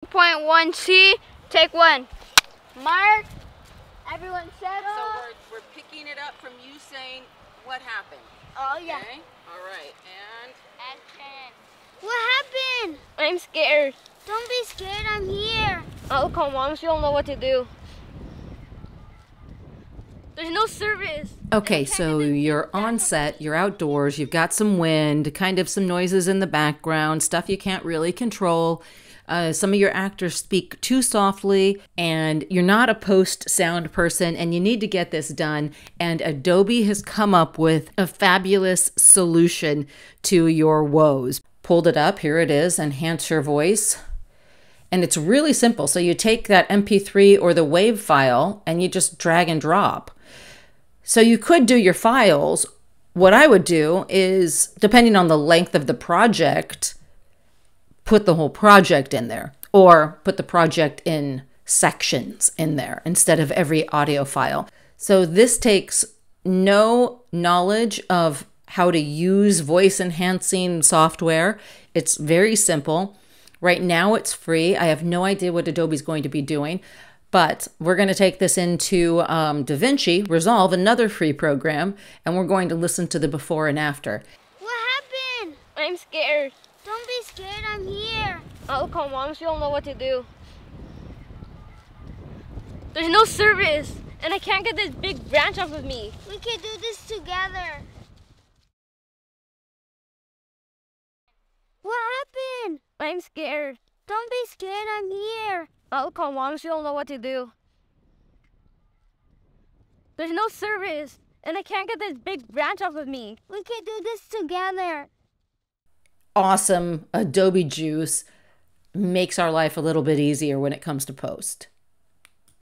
2.1C, take one. Mark, everyone set up. So we're picking it up from you saying what happened. Oh yeah. Okay? All right, and Action. What happened? I'm scared. Don't be scared, I'm here. Oh, come on, she don't know what to do. There's no service. Okay, so you're on set, you're outdoors, you've got some wind, kind of some noises in the background, stuff you can't really control. Some of your actors speak too softly, and you're not a post-sound person, and you need to get this done. And Adobe has come up with a fabulous solution to your woes. Pulled it up, here it is, enhance your voice. And it's really simple. So you take that MP3 or the WAV file, and you just drag and drop. So you could do your files. What I would do is, depending on the length of the project, put the whole project in there, or put the project in sections in there instead of every audio file. So this takes no knowledge of how to use voice enhancing software. It's very simple. Right now it's free. I have no idea what Adobe's going to be doing, but we're going to take this into DaVinci Resolve, another free program, and we're going to listen to the before and after. What happened? I'm scared. Don't be scared, I'm here. Oh, come on, she don't know what to do. There's no service, and I can't get this big branch off of me. We can do this together. What happened? I'm scared. Don't be scared, I'm here. Oh, come on, she don't know what to do. There's no service, and I can't get this big branch off of me. We can do this together. Awesome Adobe juice makes our life a little bit easier when it comes to post.